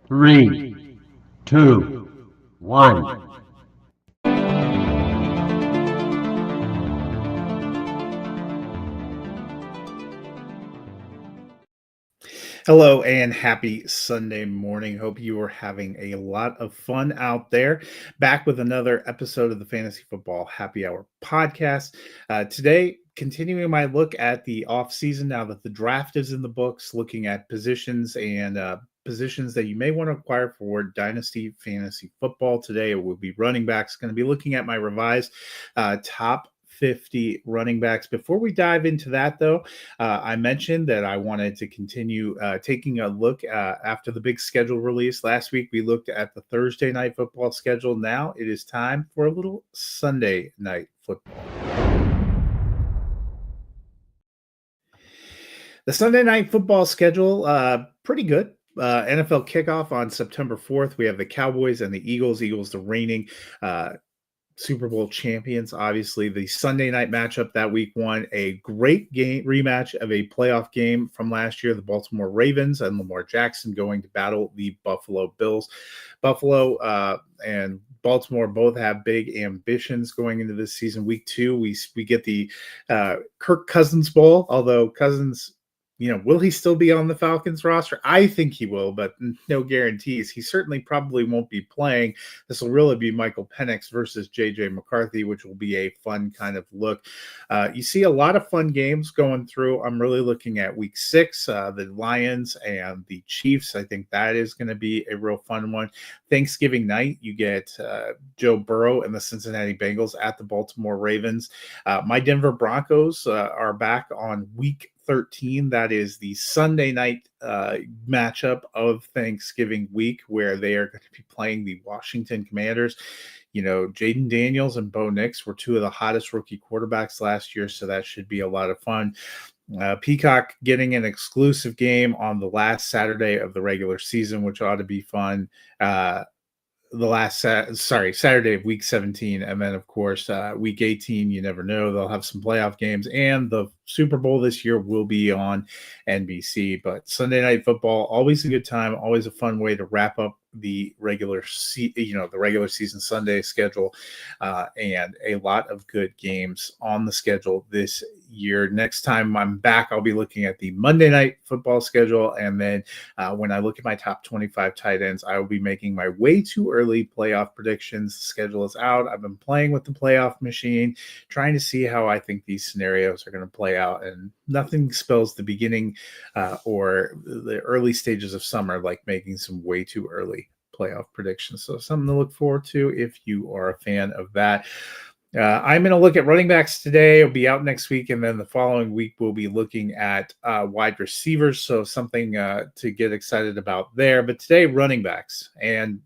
Three, two, one. Hello and happy Sunday morning. Hope you are having a lot of fun out there. Back with another episode of the Fantasy Football Happy Hour podcast. Today, continuing my look at the offseason now that the draft is in the books, looking at positions and positions that you may want to acquire for Dynasty Fantasy Football. Today, it will be running backs. Going to be looking at my revised top 50 running backs. Before we dive into that, though, I mentioned that I wanted to continue taking a look after the big schedule release. Last week, we looked at the Thursday night football schedule. Now it is time for a little Sunday night football. The Sunday night football schedule, pretty good. NFL kickoff on September 4th. We have the Cowboys and the Eagles. Eagles, the reigning Super Bowl champions. Obviously, the Sunday night matchup that week one, a great game rematch of a playoff game from last year. The Baltimore Ravens and Lamar Jackson going to battle the Buffalo Bills. Buffalo and Baltimore both have big ambitions going into this season. Week two, we get the Kirk Cousins Bowl, although Cousins, will he still be on the Falcons roster? I think he will, but no guarantees. He certainly probably won't be playing. This will really be Michael Penix versus J.J. McCarthy, which will be a fun kind of look. You see a lot of fun games going through. I'm really looking at week 6, the Lions and the Chiefs. I think that is going to be a real fun one. Thanksgiving night, you get Joe Burrow and the Cincinnati Bengals at the Baltimore Ravens. My Denver Broncos are back on week 13. That is the Sunday night matchup of Thanksgiving week, where they are going to be playing the Washington Commanders. Jaden Daniels and Bo Nix were two of the hottest rookie quarterbacks last year, so that should be a lot of fun. Peacock getting an exclusive game on the last Saturday of the regular season, which ought to be fun. Saturday of week 17. And then, of course, week 18, you never know. They'll have some playoff games. And the Super Bowl this year will be on NBC. But Sunday Night Football, always a good time, always a fun way to wrap up the regular season Sunday schedule, and a lot of good games on the schedule this year. Next time I'm back, I'll be looking at the Monday night football schedule, and then when I look at my top 25 tight ends, I will be making my way too early playoff predictions. The schedule is out. I've been playing with the playoff machine, trying to see how I think these scenarios are going to play out, and nothing spells the beginning or the early stages of summer like making some way too early playoff predictions. So something to look forward to if you are a fan of that. I'm going to look at running backs today. It'll be out next week, and then the following week we'll be looking at wide receivers. So something to get excited about there. But today, running backs. And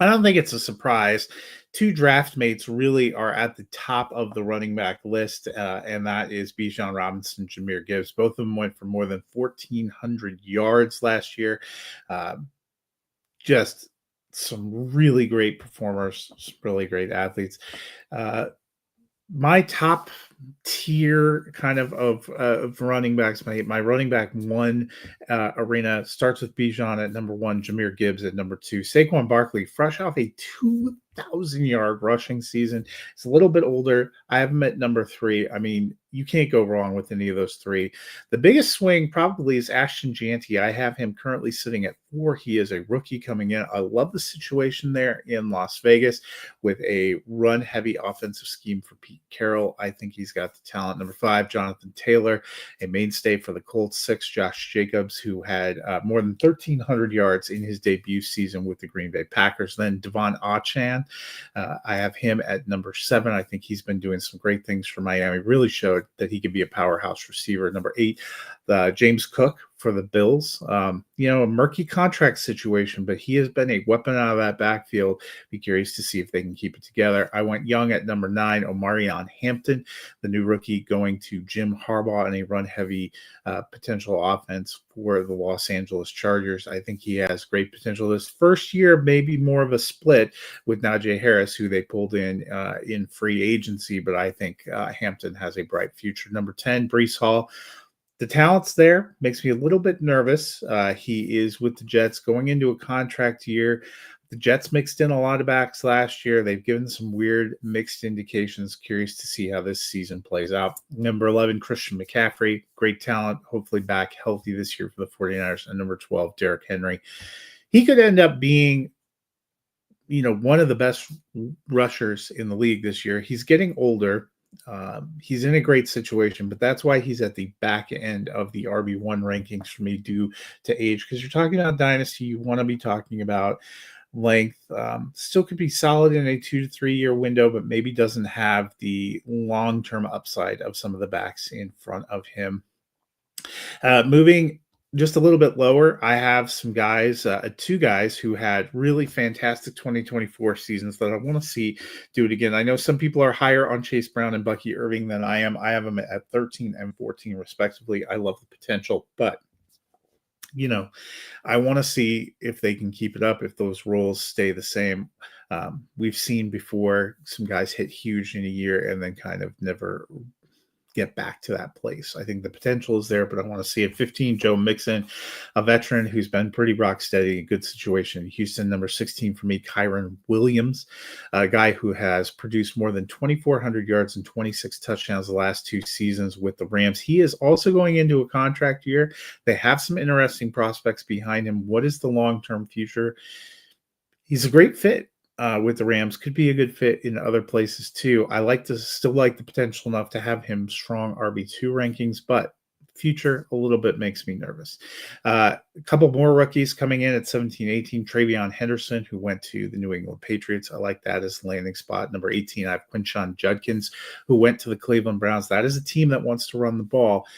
I don't think it's a surprise. Two draft mates really are at the top of the running back list, and that is Bijan Robinson, Jahmyr Gibbs. Both of them went for more than 1,400 yards last year. Just some really great performers, some really great athletes. My top tier kind of running backs, my running back one arena starts with Bijan at number 1, Jahmyr Gibbs at number 2. Saquon Barkley, fresh off a 2,000-yard rushing season. It's a little bit older. I have him at number 3. I mean, you can't go wrong with any of those three. The biggest swing probably is Ashton Jeanty. I have him currently sitting at 4. He is a rookie coming in. I love the situation there in Las Vegas with a run-heavy offensive scheme for Pete Carroll. I think he's got the talent. Number 5, Jonathan Taylor, a mainstay for the Colts. 6, Josh Jacobs, who had more than 1,300 yards in his debut season with the Green Bay Packers. Then Devon Achane, I have him at number 7. I think he's been doing some great things for Miami. Really showed that he could be a powerhouse receiver. Number 8, James Cook for the Bills. A murky contract situation, but he has been a weapon out of that backfield. Be curious to see if they can keep it together. I went young at number 9, Omarion Hampton, the new rookie going to Jim Harbaugh in a run-heavy potential offense for the Los Angeles Chargers. I think he has great potential. This first year, maybe more of a split with Najee Harris, who they pulled in free agency, but I think Hampton has a bright future. Number 10, Breece Hall. The talent's there, makes me a little bit nervous. He is with the Jets going into a contract year. The Jets mixed in a lot of backs last year. They've given some weird mixed indications. Curious to see how this season plays out. Number 11, Christian McCaffrey, great talent, hopefully back healthy this year for the 49ers. And number 12, Derrick Henry. He could end up being, one of the best rushers in the league this year. He's getting older. He's in a great situation, but that's why he's at the back end of the RB1 rankings for me due to age. Because you're talking about dynasty, you want to be talking about length. Still could be solid in a 2 to 3 year window, but maybe doesn't have the long-term upside of some of the backs in front of him. Moving just a little bit lower, I have some guys, two guys who had really fantastic 2024 seasons that I want to see do it again. I know some people are higher on Chase Brown and Bucky Irving than I am. I have them at 13 and 14 respectively. I love the potential, but I want to see if they can keep it up, if those roles stay the same. We've seen before some guys hit huge in a year and then kind of never get back to that place. I think the potential is there, but I want to see it. 15, Joe Mixon, a veteran who's been pretty rock steady, a good situation. Houston, number 16 for me, Kyron Williams, a guy who has produced more than 2,400 yards and 26 touchdowns the last 2 seasons with the Rams. He is also going into a contract year. They have some interesting prospects behind him. What is the long-term future? He's a great fit with the Rams, could be a good fit in other places too. I still like the potential enough to have him strong RB2 rankings, but future a little bit makes me nervous. A couple more rookies coming in at 17, 18. Travion Henderson, who went to the New England Patriots. I like that as landing spot. Number 18, I have Quinshon Judkins, who went to the Cleveland Browns. That is a team that wants to run the ball.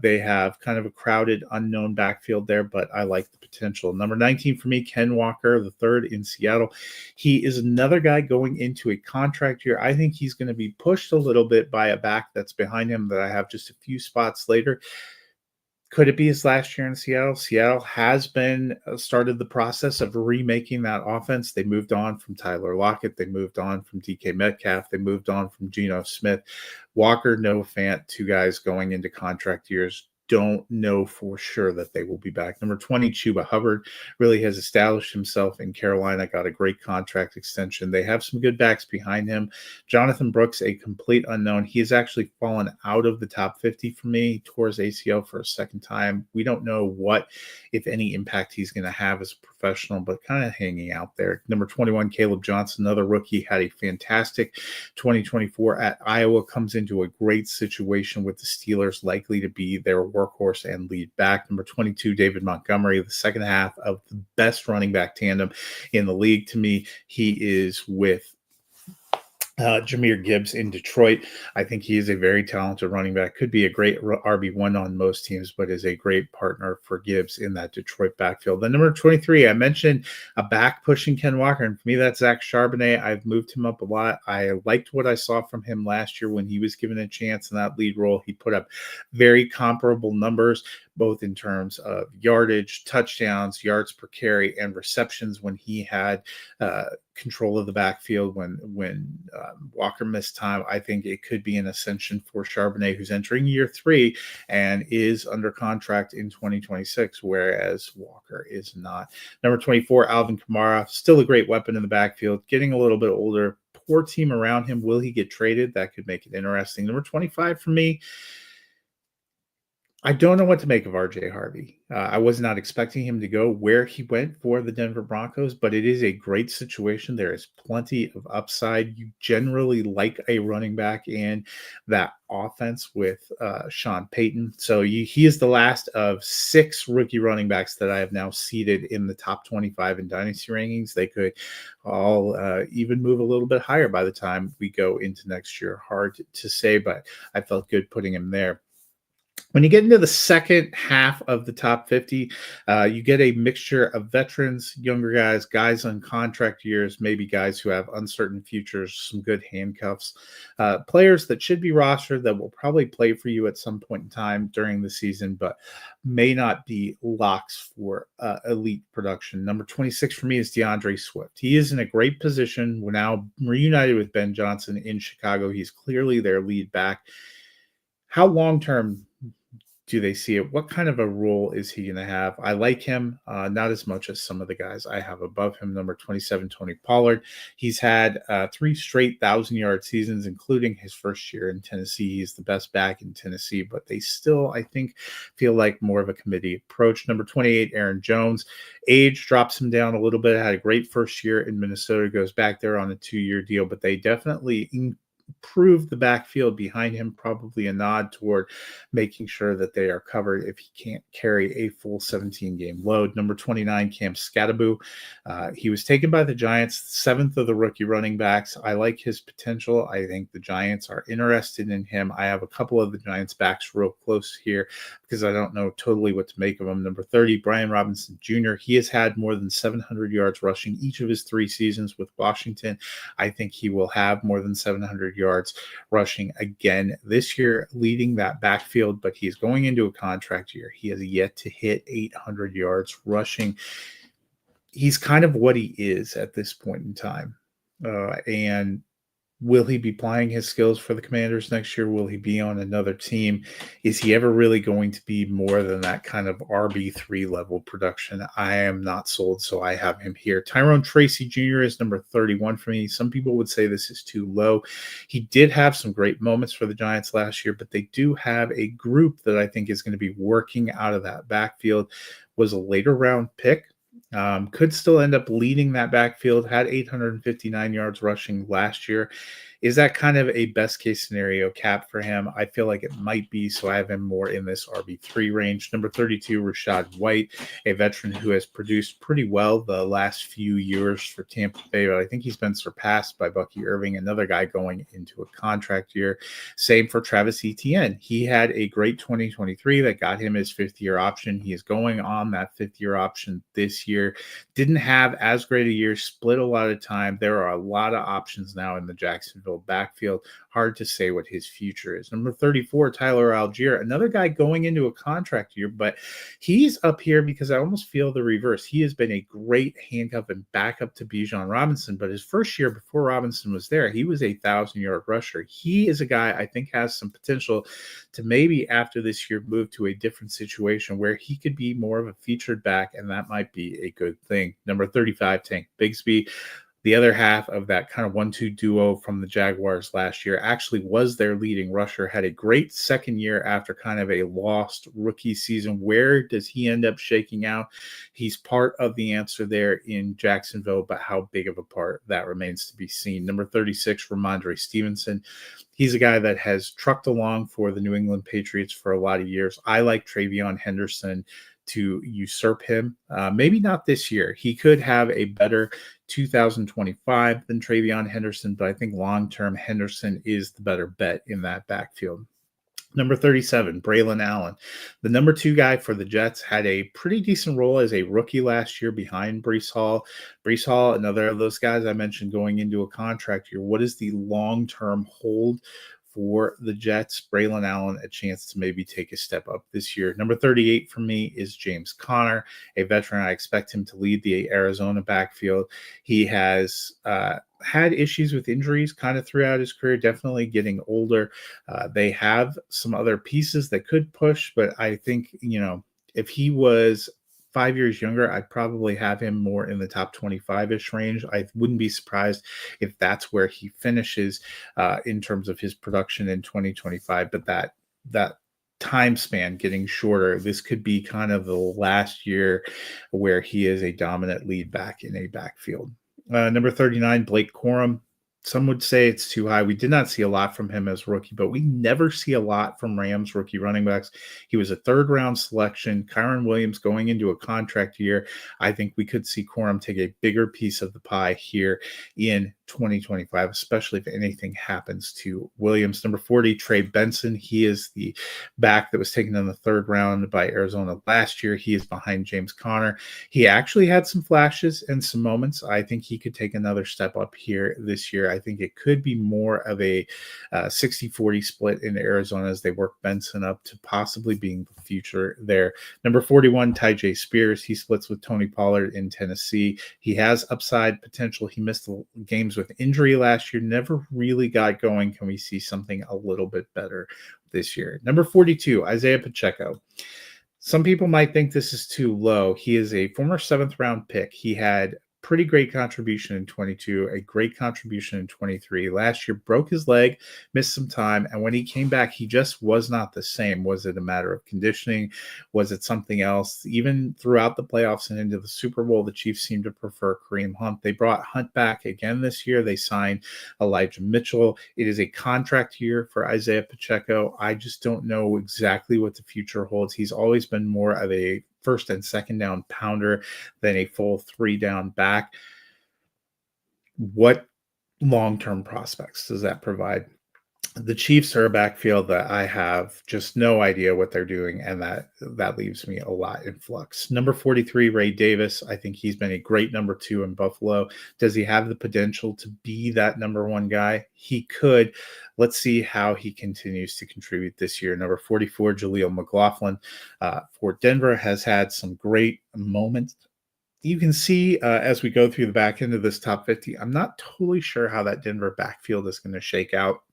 They have kind of a crowded, unknown backfield there, but I like the potential. Number 19 for me, Ken Walker, the third in Seattle. He is another guy going into a contract year. I think he's going to be pushed a little bit by a back that's behind him that I have just a few spots later. Could it be his last year in Seattle? Seattle has been started the process of remaking that offense. They moved on from Tyler Lockett. They moved on from DK Metcalf. They moved on from Geno Smith. Walker, Noah Fant, 2 guys going into contract years. Don't know for sure that they will be back. Number 20, Chuba Hubbard, really has established himself in Carolina, got a great contract extension. They have some good backs behind him. Jonathan Brooks, a complete unknown. He has actually fallen out of the top 50 for me, tore his ACL for a second time. We don't know what, if any, impact he's going to have as a professional, but kind of hanging out there. Number 21, Caleb Johnson, another rookie, had a fantastic 2024 at Iowa, comes into a great situation with the Steelers, likely to be their workhorse and lead back. Number 22, David Montgomery, the second half of the best running back tandem in the league to me. He is with Jahmyr Gibbs in Detroit. I think he is a very talented running back. Could be a great RB1 on most teams, but is a great partner for Gibbs in that Detroit backfield. Then number 23, I mentioned a back pushing Ken Walker, and for me, that's Zach Charbonnet. I've moved him up a lot. I liked what I saw from him last year when he was given a chance in that lead role. He put up very comparable numbers, both in terms of yardage, touchdowns, yards per carry, and receptions when he had control of the backfield when Walker missed time. I think it could be an ascension for Charbonnet, who's entering year 3 and is under contract in 2026, whereas Walker is not. Number 24, Alvin Kamara, still a great weapon in the backfield, getting a little bit older. Poor team around him. Will he get traded? That could make it interesting. Number 25 for me, I don't know what to make of RJ Harvey. I was not expecting him to go where he went for the Denver Broncos, but it is a great situation. There is plenty of upside. You generally like a running back in that offense with Sean Payton. So he is the last of 6 rookie running backs that I have now seeded in the top 25 in Dynasty rankings. They could all even move a little bit higher by the time we go into next year. Hard to say, but I felt good putting him there. When you get into the second half of the top 50, you get a mixture of veterans, younger guys on contract years, maybe guys who have uncertain futures, some good handcuffs, players that should be rostered that will probably play for you at some point in time during the season, but may not be locks for elite production. Number 26 for me is DeAndre Swift. He is in a great position. We're now reunited with Ben Johnson in Chicago. He's clearly their lead back. How long-term do they see it? What kind of a role is he going to have? I like him, not as much as some of the guys I have above him. Number 27, Tony Pollard. He's had 3 straight 1,000-yard seasons, including his first year in Tennessee. He's the best back in Tennessee, but they still, I think, feel like more of a committee approach. Number 28, Aaron Jones. Age drops him down a little bit. Had a great first year in Minnesota, goes back there on a 2-year deal, but they definitely improve the backfield behind him, probably a nod toward making sure that they are covered if he can't carry a full 17-game load. Number 29, Cam Skattebo. He was taken by the Giants, 7th of the rookie running backs. I like his potential. I think the Giants are interested in him. I have a couple of the Giants backs real close here because I don't know totally what to make of him. Number 30, Brian Robinson Jr. He has had more than 700 yards rushing each of his 3 seasons with Washington. I think he will have more than 700 yards rushing again this year, leading that backfield, but he's going into a contract year. He has yet to hit 800 yards rushing. He's kind of what he is at this point in time. And will he be applying his skills for the Commanders next year? Will he be on another team? Is he ever really going to be more than that kind of RB3 level production? I am not sold, so I have him here. Tyrone Tracy Jr. is number 31 for me. Some people would say this is too low. He did have some great moments for the Giants last year, but they do have a group that I think is going to be working out of that backfield. Was a later round pick. Could still end up leading that backfield, had 859 yards rushing last year. Is that kind of a best case scenario cap for him? I feel like it might be, so I have him more in this RB3 range. Number 32, Rachaad White, a veteran who has produced pretty well the last few years for Tampa Bay, but I think he's been surpassed by Bucky Irving, another guy going into a contract year. Same for Travis Etienne. He had a great 2023 that got him his 5th-year option. He is going on that 5th-year option this year. Didn't have as great a year, split a lot of time. There are a lot of options now in the Jacksonville backfield. Hard to say what his future is. Number 34, Tyler Algier, another guy going into a contract year, but he's up here because I almost feel the reverse. He has been a great handcuff and backup to Bijan Robinson, but his first year before Robinson was there, he was a 1,000-yard rusher. He is a guy I think has some potential to maybe after this year move to a different situation where he could be more of a featured back, and that might be a good thing. Number 35, Tank Bigsby. The other half of that kind of 1-2 duo from the Jaguars last year actually was their leading rusher, had a great second year after kind of a lost rookie season. Where does he end up shaking out? He's part of the answer there in Jacksonville, but how big of a part, that remains to be seen. Number 36, Ramondre Stevenson. He's a guy that has trucked along for the New England Patriots for a lot of years. I like Travion Henderson to usurp him. Maybe not this year. He could have a better 2025 than Travion Henderson, but I think long-term Henderson is the better bet in that backfield. Number 37, Braylon Allen. The number 2 guy for the Jets, had a pretty decent role as a rookie last year behind Breece Hall. Breece Hall, another of those guys I mentioned going into a contract year. What is the long-term hold for the Jets? Braylon Allen, a chance to maybe take a step up this year. Number 38 for me is James Conner, a veteran. I expect him to lead the Arizona backfield. He has had issues with injuries kind of throughout his career, definitely getting older. They have some other pieces that could push, but I think, if he was 5 years younger, I'd probably have him more in the top 25-ish range. I wouldn't be surprised if that's where he finishes in terms of his production in 2025. But that time span getting shorter, this could be kind of the last year where he is a dominant lead back in a backfield. Number 39, Blake Corum. Some would say it's too high. We did not see a lot from him as rookie, but we never see a lot from Rams rookie running backs. He was a 3rd-round selection. Kyron Williams going into a contract year. I think we could see Corum take a bigger piece of the pie here in 2025, especially if anything happens to Williams. Number 40, Trey Benson. He is the back that was taken in the 3rd round by Arizona last year. He is behind James Conner. He actually had some flashes and some moments. I think he could take another step up here this year. I think it could be more of a 60-40 split in Arizona as they work Benson up to possibly being the future there. Number 41, Tyjae Spears. He splits with Tony Pollard in Tennessee. He has upside potential. He missed the games with injury last year, never really got going. Can we see something a little bit better this year? Number 42, Isaiah Pacheco. Some people might think this is too low. He is a former seventh round pick. He had pretty great contribution in 22, a great contribution in 23. Last year, broke his leg, missed some time, and when he came back, he just was not the same. Was it a matter of conditioning? Was it something else? Even throughout the playoffs and into the Super Bowl, the Chiefs seemed to prefer Kareem Hunt. They brought Hunt back again this year. They signed Elijah Mitchell. It is a contract year for Isaiah Pacheco. I just don't know exactly what the future holds. He's always been more of a first and second down pounder than a full 3-down back. What long-term prospects does that provide? The Chiefs are a backfield that I have just no idea what they're doing, and that leaves me a lot in flux. Number 43, Ray Davis. I think he's been a great number 2 in Buffalo. Does he have the potential to be that number 1 guy? He could. Let's see how he continues to contribute this year. Number 44, Jaleel McLaughlin for Denver, has had some great moments. You can see as we go through the back end of this top 50, I'm not totally sure how that Denver backfield is going to shake out.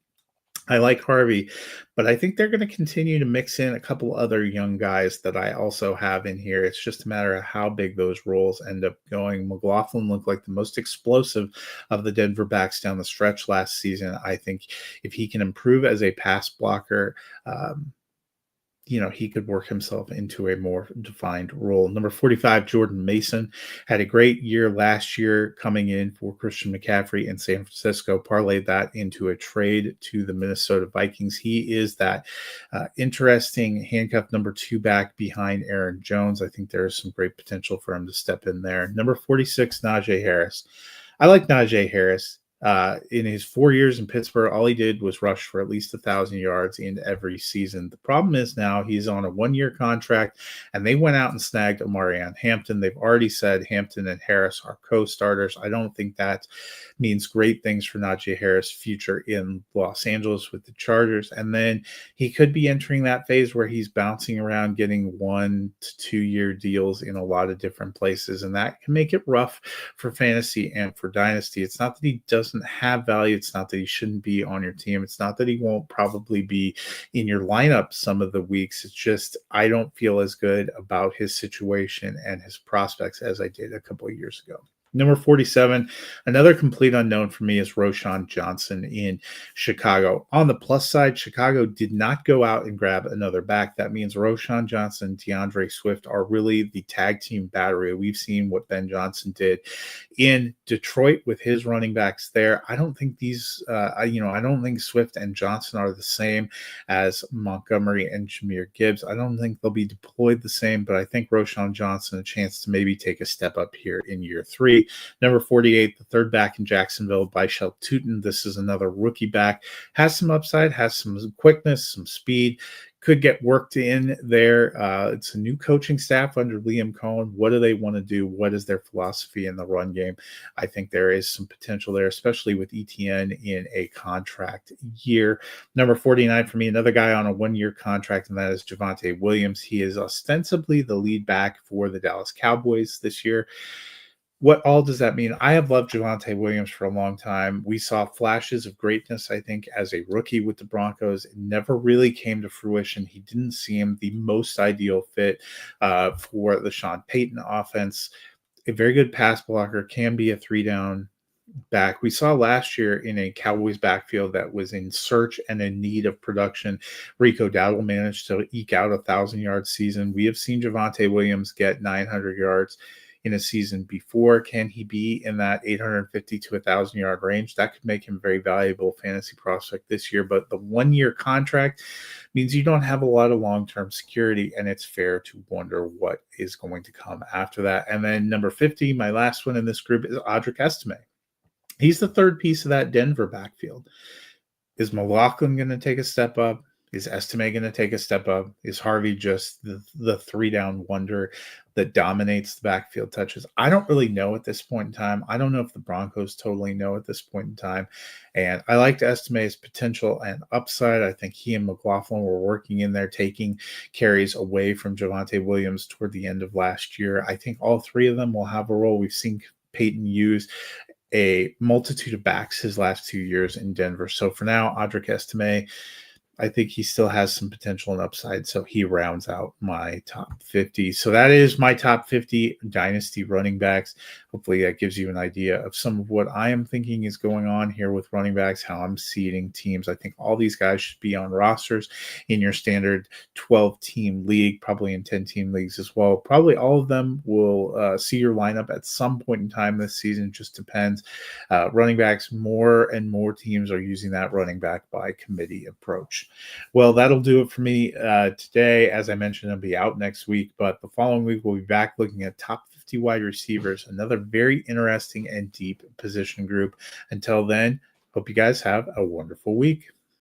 I like Harvey, but I think they're going to continue to mix in a couple other young guys that I also have in here. It's just a matter of how big those roles end up going. McLaughlin looked like the most explosive of the Denver backs down the stretch last season. I think if he can improve as a pass blocker, he could work himself into a more defined role. Number 45, Jordan Mason, had a great year last year coming in for Christian McCaffrey in San Francisco, parlayed that into a trade to the Minnesota Vikings. He is that interesting handcuff number 2 back behind Aaron Jones. I think there is some great potential for him to step in there. Number 46, Najee Harris. I like Najee Harris. In his 4 years in Pittsburgh, all he did was rush for at least 1,000 yards in every season. The problem is now he's on a 1-year contract, and they went out and snagged Omarion Hampton. They've already said Hampton and Harris are co-starters. I don't think that means great things for Najee Harris' future in Los Angeles with the Chargers. And then he could be entering that phase where he's bouncing around getting 1 to 2 year deals in a lot of different places, and that can make it rough for fantasy and for dynasty. It's not that he doesn't have value. It's not that he shouldn't be on your team. It's not that he won't probably be in your lineup some of the weeks. It's just I don't feel as good about his situation and his prospects as I did a couple of years ago. Number 47, another complete unknown for me is Roschon Johnson in Chicago. On the plus side, Chicago did not go out and grab another back. That means Roschon Johnson and DeAndre Swift are really the tag team battery. We've seen what Ben Johnson did in Detroit with his running backs there. I don't think I don't think Swift and Johnson are the same as Montgomery and Jahmyr Gibbs. I don't think they'll be deployed the same, but I think Roschon Johnson a chance to maybe take a step up here in year 3. Number 48, the third back in Jacksonville, Bishal Tutin. This is another rookie back. Has some upside, has some quickness, some speed. Could get worked in there. It's a new coaching staff under Liam Cohen. What do they want to do? What is their philosophy in the run game? I think there is some potential there, especially with ETN in a contract year. Number 49 for me, another guy on a 1-year contract, and that is Javonte Williams. He is ostensibly the lead back for the Dallas Cowboys this year. What all does that mean? I have loved Javonte Williams for a long time. We saw flashes of greatness, I think, as a rookie with the Broncos. It never really came to fruition. He didn't seem the most ideal fit for the Sean Payton offense. A very good pass blocker, can be a 3-down back. We saw last year in a Cowboys backfield that was in search and in need of production, Rico Dowdle managed to eke out a 1,000-yard season. We have seen Javonte Williams get 900 yards in a season before. Can he be in that 850 to 1,000-yard range? That could make him a very valuable fantasy prospect this year. But the 1-year contract means you don't have a lot of long-term security, and it's fair to wonder what is going to come after that. And then number 50, my last one in this group, is Audric Estime. He's the third piece of that Denver backfield. Is McLaughlin going to take a step up? Is Estime going to take a step up? Is Harvey just the 3-down wonder that dominates the backfield touches? I don't really know at this point in time. I don't know if the Broncos totally know at this point in time. And I liked Estime's potential and upside. I think he and McLaughlin were working in there, taking carries away from Javonte Williams toward the end of last year. I think all 3 of them will have a role. We've seen Peyton use a multitude of backs his last 2 years in Denver. So for now, Audric Estime, I think he still has some potential and upside, so he rounds out my top 50. So that is my top 50 dynasty running backs. Hopefully that gives you an idea of some of what I am thinking is going on here with running backs, how I'm seeding teams. I think all these guys should be on rosters in your standard 12-team league, probably in 10-team leagues as well. Probably all of them will see your lineup at some point in time this season. Just depends. Running backs, more and more teams are using that running back by committee approach. Well, that'll do it for me today. As I mentioned, I'll be out next week, but the following week we'll be back looking at top 50 wide receivers, another very interesting and deep position group. Until then, hope you guys have a wonderful week.